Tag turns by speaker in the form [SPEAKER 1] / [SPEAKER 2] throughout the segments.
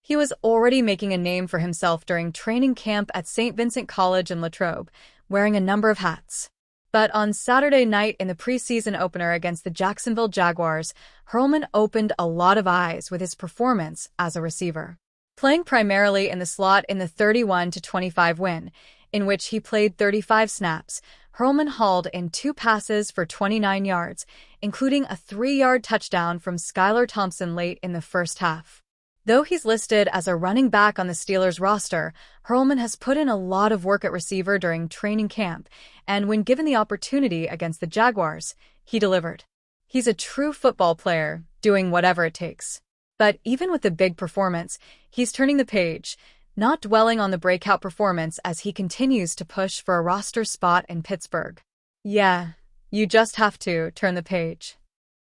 [SPEAKER 1] He was already making a name for himself during training camp at St. Vincent College in Latrobe, wearing a number of hats. But on Saturday night in the preseason opener against the Jacksonville Jaguars, Hurlman opened a lot of eyes with his performance as a receiver. Playing primarily in the slot in the 31-25 win, in which he played 35 snaps, Hurlman hauled in 2 passes for 29 yards, including a 3-yard touchdown from Skylar Thompson late in the first half. Though he's listed as a running back on the Steelers roster, Hurlman has put in a lot of work at receiver during training camp, and when given the opportunity against the Jaguars, he delivered. He's a true football player, doing whatever it takes. But even with the big performance, he's turning the page, not dwelling on the breakout performance as he continues to push for a roster spot in Pittsburgh. Yeah, you just have to turn the page.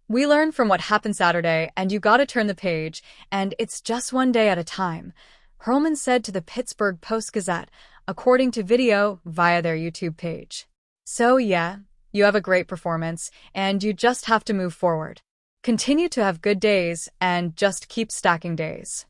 [SPEAKER 1] We learn from what happened Saturday, and you gotta turn the page, and it's just one day at a time, Hurlman said to the Pittsburgh Post-Gazette, according to video via their YouTube page. So yeah, you have a great performance, and you just have to move forward. Continue to have good days, and just keep stacking days.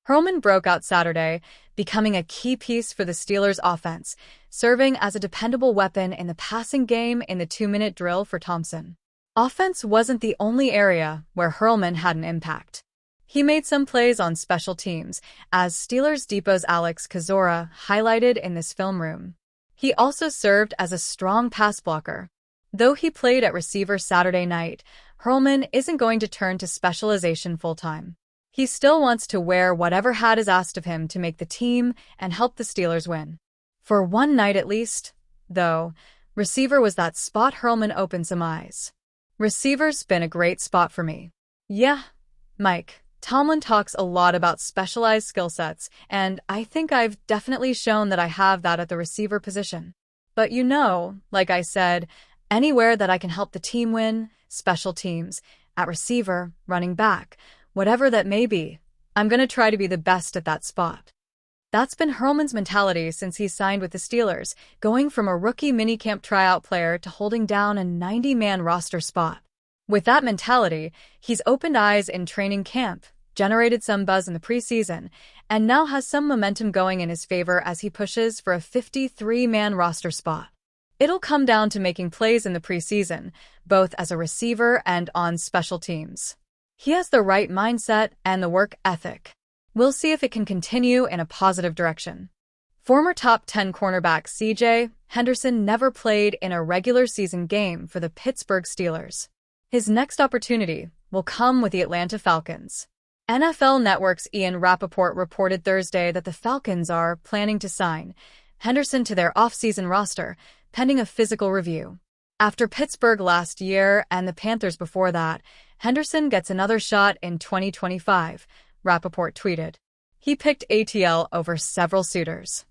[SPEAKER 1] Hurlman broke out Saturday, becoming a key piece for the Steelers' offense, serving as a dependable weapon in the passing game in the 2-minute drill for Thompson. Offense wasn't the only area where Hurlman had an impact. He made some plays on special teams, as Steelers Depot's Alex Kozora highlighted in this film room. He also served as a strong pass blocker. Though he played at receiver Saturday night, Hurlman isn't going to turn to specialization full-time. He still wants to wear whatever hat is asked of him to make the team and help the Steelers win. For one night at least, though, receiver was that spot Hurlman opened some eyes. Receiver's been a great spot for me. Yeah, Mike. Tomlin talks a lot about specialized skill sets, and I think I've definitely shown that I have that at the receiver position. But like I said, anywhere that I can help the team win, special teams, at receiver, running back, whatever that may be, I'm going to try to be the best at that spot. That's been Hurlman's mentality since he signed with the Steelers, going from a rookie minicamp tryout player to holding down a 90-man roster spot. With that mentality, he's opened eyes in training camp, generated some buzz in the preseason, and now has some momentum going in his favor as he pushes for a 53-man roster spot. It'll come down to making plays in the preseason, both as a receiver and on special teams. He has the right mindset and the work ethic. We'll see if it can continue in a positive direction. Former top 10 cornerback C.J. Henderson never played in a regular season game for the Pittsburgh Steelers. His next opportunity will come with the Atlanta Falcons. NFL Network's Ian Rappaport reported Thursday that the Falcons are planning to sign Henderson to their off-season roster, pending a physical review. After Pittsburgh last year and the Panthers before that, Henderson gets another shot in 2025, Rappaport tweeted. He picked ATL over several suitors.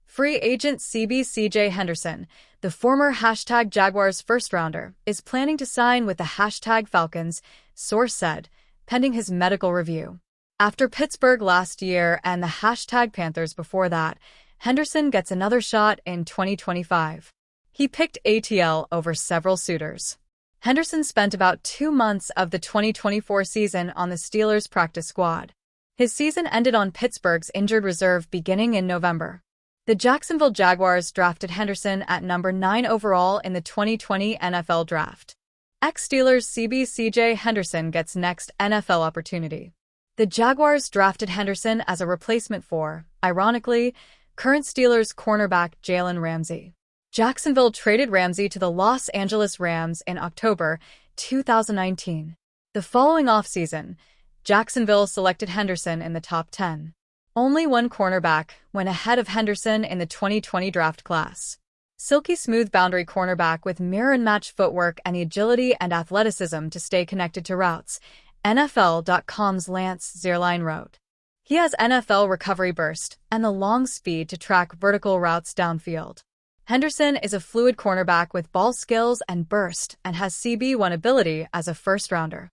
[SPEAKER 1] Free agent CJ Henderson, the former #Jaguars first-rounder, is planning to sign with the #Falcons, source said, pending his medical review. After Pittsburgh last year and the #Panthers before that, Henderson gets another shot in 2025. He picked ATL over several suitors. Henderson spent about 2 months of the 2024 season on the Steelers' practice squad. His season ended on Pittsburgh's injured reserve beginning in November. The Jacksonville Jaguars drafted Henderson at number 9 overall in the 2020 NFL Draft. Ex-Steelers CJ Henderson gets next NFL opportunity. The Jaguars drafted Henderson as a replacement for, ironically, current Steelers cornerback Jalen Ramsey. Jacksonville traded Ramsey to the Los Angeles Rams in October 2019. The following offseason, Jacksonville selected Henderson in the top 10. Only one cornerback went ahead of Henderson in the 2020 draft class. Silky smooth boundary cornerback with mirror-and-match footwork and the agility and athleticism to stay connected to routes, NFL.com's Lance Zierlein wrote. He has NFL recovery burst and the long speed to track vertical routes downfield. Henderson is a fluid cornerback with ball skills and burst and has CB1 ability as a first-rounder.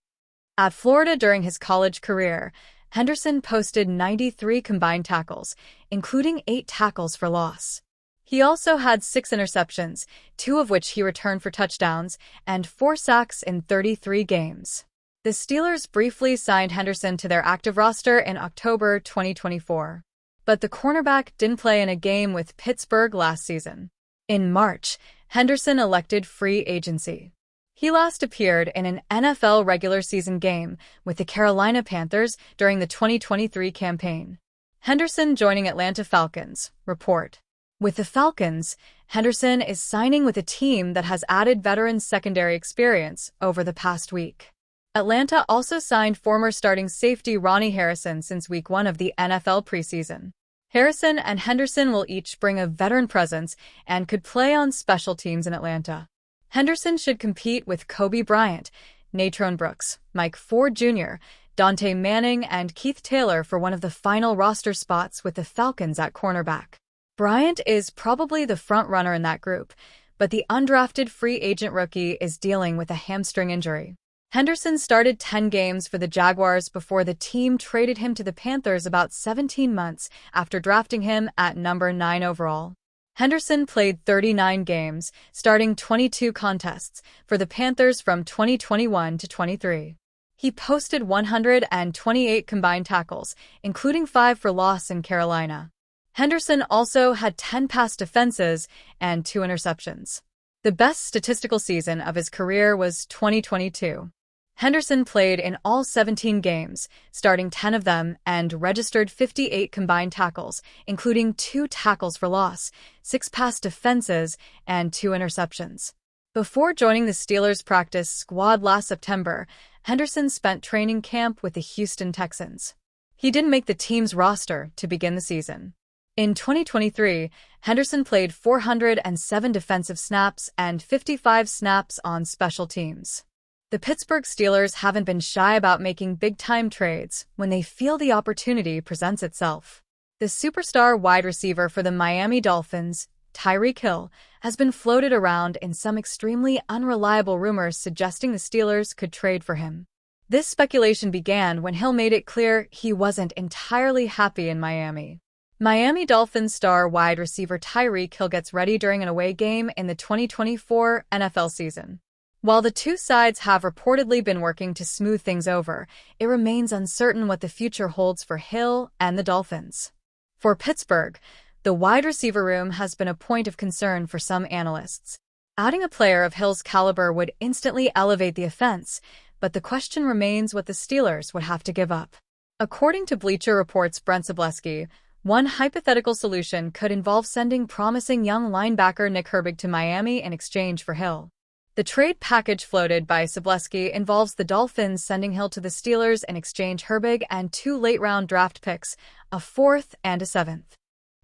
[SPEAKER 1] At Florida during his college career, Henderson posted 93 combined tackles, including 8 tackles for loss. He also had 6 interceptions, 2 of which he returned for touchdowns, and 4 sacks in 33 games. The Steelers briefly signed Henderson to their active roster in October 2024, but the cornerback didn't play in a game with Pittsburgh last season. In March, Henderson elected free agency. He last appeared in an NFL regular season game with the Carolina Panthers during the 2023 campaign. Henderson joining Atlanta Falcons. Report. With the Falcons, Henderson is signing with a team that has added veteran secondary experience over the past week. Atlanta also signed former starting safety Ronnie Harrison since Week 1 of the NFL preseason. Harrison and Henderson will each bring a veteran presence and could play on special teams in Atlanta. Henderson should compete with Kobe Bryant, Natrone Brooks, Mike Ford Jr., Dante Manning, and Keith Taylor for one of the final roster spots with the Falcons at cornerback. Bryant is probably the front-runner in that group, but the undrafted free agent rookie is dealing with a hamstring injury. Henderson started 10 games for the Jaguars before the team traded him to the Panthers about 17 months after drafting him at number 9 overall. Henderson played 39 games, starting 22 contests, for the Panthers from 2021 to 23. He posted 128 combined tackles, including 5 for loss in Carolina. Henderson also had 10 pass defenses and 2 interceptions. The best statistical season of his career was 2022. Henderson played in all 17 games, starting 10 of them, and registered 58 combined tackles, including 2 tackles for loss, 6 pass defenses, and 2 interceptions. Before joining the Steelers' practice squad last September, Henderson spent training camp with the Houston Texans. He didn't make the team's roster to begin the season. In 2023, Henderson played 407 defensive snaps and 55 snaps on special teams. The Pittsburgh Steelers haven't been shy about making big-time trades when they feel the opportunity presents itself. The superstar wide receiver for the Miami Dolphins, Tyreek Hill, has been floated around in some extremely unreliable rumors suggesting the Steelers could trade for him. This speculation began when Hill made it clear he wasn't entirely happy in Miami. Miami Dolphins star wide receiver Tyreek Hill gets ready during an away game in the 2024 NFL season. While the two sides have reportedly been working to smooth things over, it remains uncertain what the future holds for Hill and the Dolphins. For Pittsburgh, the wide receiver room has been a point of concern for some analysts. Adding a player of Hill's caliber would instantly elevate the offense, but the question remains what the Steelers would have to give up. According to Bleacher Report's Brent Sobleski, one hypothetical solution could involve sending promising young linebacker Nick Herbig to Miami in exchange for Hill. The trade package floated by Sobleski involves the Dolphins sending Hill to the Steelers in exchange Herbig and 2 late-round draft picks, a 4th and a 7th.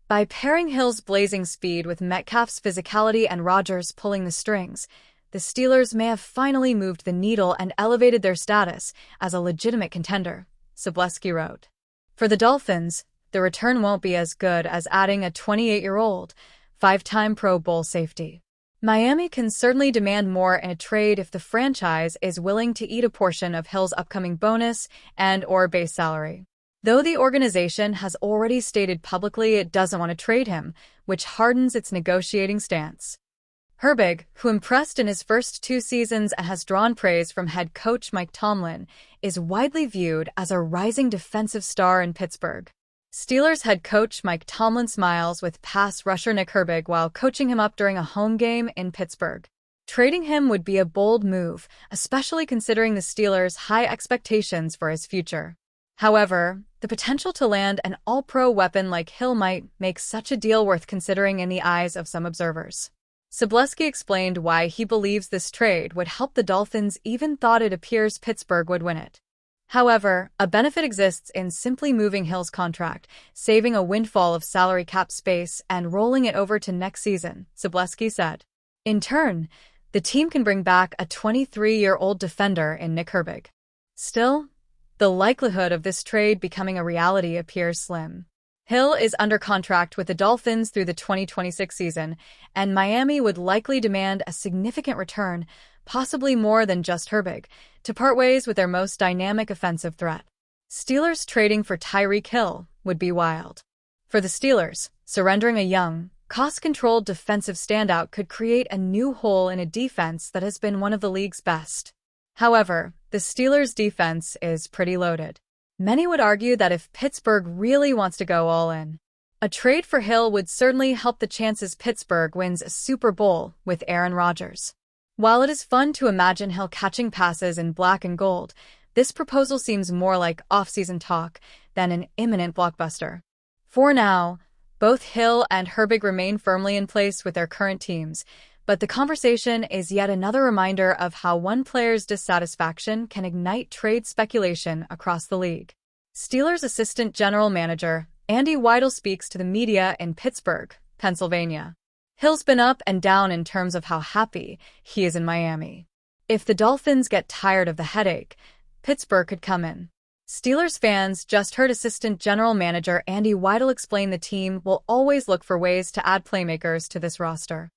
[SPEAKER 1] By pairing Hill's blazing speed with Metcalf's physicality and Rodgers pulling the strings, the Steelers may have finally moved the needle and elevated their status as a legitimate contender, Sobleski wrote. For the Dolphins, the return won't be as good as adding a 28-year-old, 5-time Pro Bowl safety. Miami can certainly demand more in a trade if the franchise is willing to eat a portion of Hill's upcoming bonus and/or base salary. Though the organization has already stated publicly it doesn't want to trade him, which hardens its negotiating stance. Herbig, who impressed in his first 2 seasons and has drawn praise from head coach Mike Tomlin, is widely viewed as a rising defensive star in Pittsburgh. Steelers head coach Mike Tomlin smiles with pass rusher Nick Herbig while coaching him up during a home game in Pittsburgh. Trading him would be a bold move, especially considering the Steelers' high expectations for his future. However, the potential to land an all-pro weapon like Hill might make such a deal worth considering in the eyes of some observers. Sobleski explained why he believes this trade would help the Dolphins, even thought it appears Pittsburgh would win it. However, a benefit exists in simply moving Hill's contract, saving a windfall of salary cap space and rolling it over to next season, Sobleski said. In turn, the team can bring back a 23-year-old defender in Nick Herbig. Still, the likelihood of this trade becoming a reality appears slim. Hill is under contract with the Dolphins through the 2026 season, and Miami would likely demand a significant return, possibly more than just Herbig, to part ways with their most dynamic offensive threat. Steelers trading for Tyreek Hill would be wild. For the Steelers, surrendering a young, cost-controlled defensive standout could create a new hole in a defense that has been one of the league's best. However, the the Steelers' defense is pretty loaded. Many would argue that if Pittsburgh really wants to go all in, a trade for Hill would certainly help the chances Pittsburgh wins a Super Bowl with Aaron Rodgers. While it is fun to imagine Hill catching passes in black and gold, this proposal seems more like off-season talk than an imminent blockbuster. For now, both Hill and Herbig remain firmly in place with their current teams, but the conversation is yet another reminder of how one player's dissatisfaction can ignite trade speculation across the league. Steelers assistant general manager Andy Weidl speaks to the media in Pittsburgh, Pennsylvania. Hill's been up and down in terms of how happy he is in Miami. If the Dolphins get tired of the headache, Pittsburgh could come in. Steelers fans just heard assistant general manager Andy Weidl explain the team will always look for ways to add playmakers to this roster.